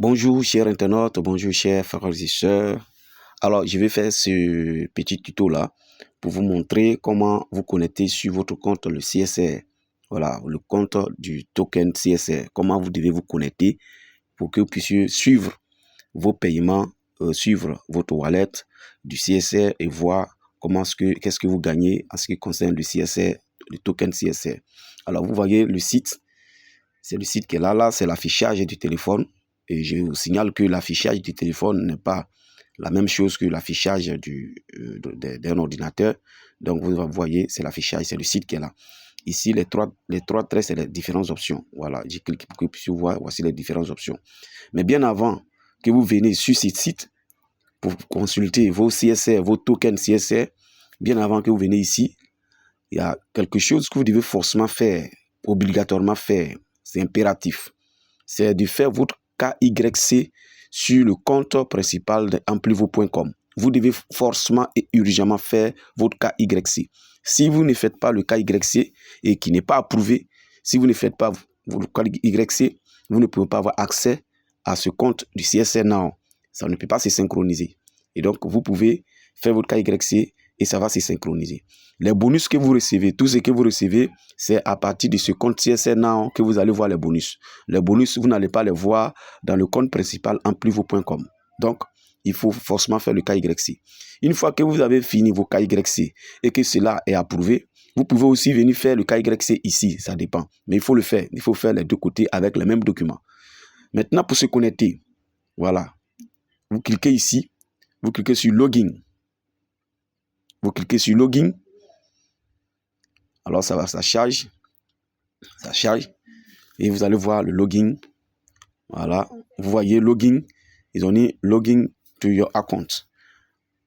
Bonjour chers internautes, bonjour chers frères et sœurs. Alors je vais faire ce petit tuto là pour vous montrer comment vous connecter sur votre compte le CSR. Voilà, le compte du token CSR. Comment vous devez vous connecter pour que vous puissiez suivre vos paiements, suivre votre wallet du CSR et voir qu'est-ce que vous gagnez en ce qui concerne le CSR, le token CSR. Alors vous voyez le site, c'est le site qui est là, c'est l'affichage du téléphone. Et je vous signale que l'affichage du téléphone n'est pas la même chose que l'affichage d'un ordinateur. Donc, vous voyez, c'est l'affichage, c'est le site qui est là. Ici, les trois traits, c'est les différentes options. Voilà, j'ai cliqué pour que vous puissiez voir, voici les différentes options. Mais bien avant que vous veniez sur ce site pour consulter vos CSR, vos tokens CSR, bien avant que vous veniez ici, il y a quelque chose que vous devez forcément faire, obligatoirement faire. C'est impératif. C'est de faire votre KYC sur le compte principal de amplivo.com. Vous devez forcément et urgemment faire votre KYC. Si vous ne faites pas le KYC et qui n'est pas approuvé, si vous ne faites pas votre KYC, vous ne pouvez pas avoir accès à ce compte du CSR Now. Ça ne peut pas se synchroniser. Et donc, vous pouvez faire votre KYC et ça va se synchroniser. Les bonus que vous recevez, tout ce que vous recevez, c'est à partir de ce compte CSR Now que vous allez voir les bonus. Les bonus, vous n'allez pas les voir dans le compte principal amplivo.com. Donc, il faut forcément faire le KYC. Une fois que vous avez fini vos KYC et que cela est approuvé, vous pouvez aussi venir faire le KYC ici, ça dépend. Mais il faut le faire. Il faut faire les deux côtés avec les mêmes documents. Maintenant, pour se connecter, voilà. Vous cliquez ici, vous cliquez sur Login. Vous cliquez sur Login. Alors, ça charge. Ça charge. Et vous allez voir le login. Voilà. Vous voyez login. Ils ont mis login to your account.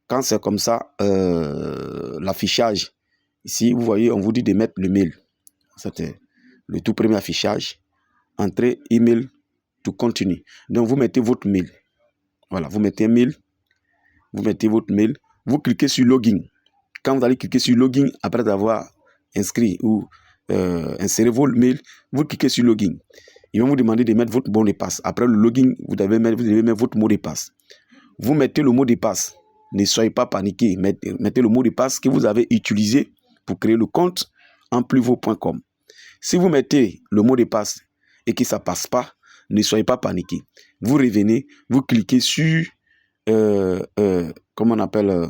Quand c'est comme ça, l'affichage. Ici, vous voyez, on vous dit de mettre le mail. C'était le tout premier affichage. Entrée email to continue. Donc, vous mettez votre mail. Voilà. Vous mettez un mail. Vous mettez votre mail. Vous cliquez sur login. Quand vous allez cliquer sur login, après avoir inscrit ou inséré votre mail, vous cliquez sur login. Ils vont vous demander de mettre votre mot de passe. Après le login, vous devez mettre votre mot de passe. Vous mettez le mot de passe. Ne soyez pas paniqué. Mettez le mot de passe que vous avez utilisé pour créer le compte amplivo.com. Si vous mettez le mot de passe et que ça ne passe pas, ne soyez pas paniqué. Vous revenez, vous cliquez sur, comment on appelle,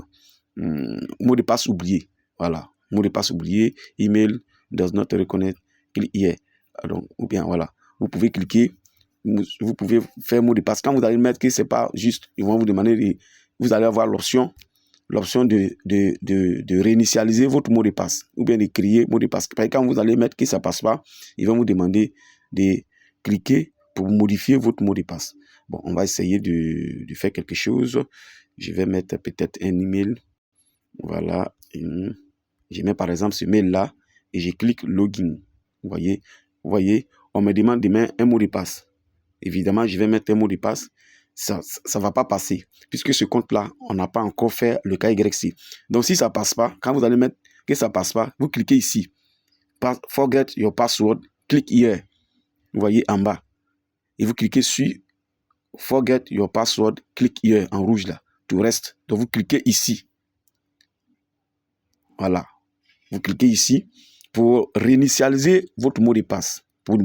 mot de passe oublié. Voilà, mot de passe oublié, email does not reconnect, click here. Donc, ou bien voilà, vous pouvez cliquer, vous pouvez faire mot de passe. Quand vous allez mettre que c'est pas juste, ils vont vous demander, vous allez avoir l'option de réinitialiser votre mot de passe ou bien de créer mot de passe. Quand vous allez mettre que ça passe pas, ils vont vous demander de cliquer pour modifier votre mot de passe. Bon, on va essayer de faire quelque chose. Je vais mettre peut-être un email. Voilà. Je mets par exemple ce mail là et je clique login. Vous voyez, on me demande de mettre un mot de passe. Évidemment, je vais mettre un mot de passe. Ça ne va pas passer. Puisque ce compte-là, on n'a pas encore fait le KYC. Donc, si ça ne passe pas, quand vous allez mettre que ça ne passe pas, vous cliquez ici. Forget your password. Click here. Vous voyez en bas. Et vous cliquez sur Forget your password. Click here en rouge là. Tout reste. Donc, vous cliquez ici. Voilà. Vous cliquez ici pour réinitialiser votre mot de passe. Pour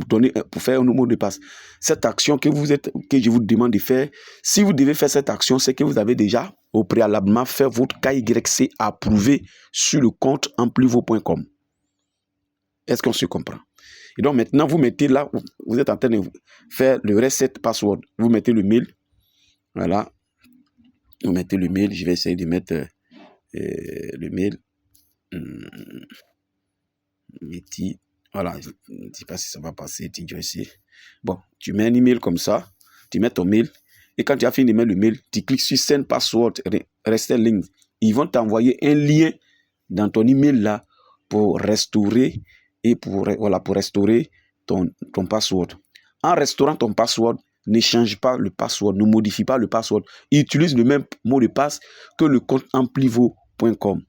faire un mot de passe. Cette action que je vous demande de faire, si vous devez faire cette action, c'est que vous avez déjà au préalablement fait votre KYC approuvé sur le compte amplivo.com. Est-ce qu'on se comprend? Et donc maintenant, vous mettez là, vous êtes en train de faire le reset password. Vous mettez le mail. Voilà. Vous mettez le mail. Je vais essayer de mettre le mail. Voilà, je ne sais pas si ça va passer, Bon, tu mets un email comme ça, tu mets ton mail, et quand tu as fini de mettre le mail, tu cliques sur Send Password, rester ligne. Ils vont t'envoyer un lien dans ton email là pour restaurer et pour restaurer ton password. En restaurant ton password, ne change pas le password, ne modifie pas le password. Utilise le même mot de passe que le compte amplivo.com.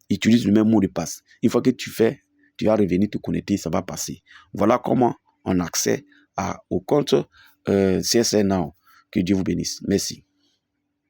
Utilise le même mot de passe. Une fois que tu vas revenir te connecter, ça va passer. Voilà comment on a accès au compte CSR Now Que Dieu vous bénisse. Merci.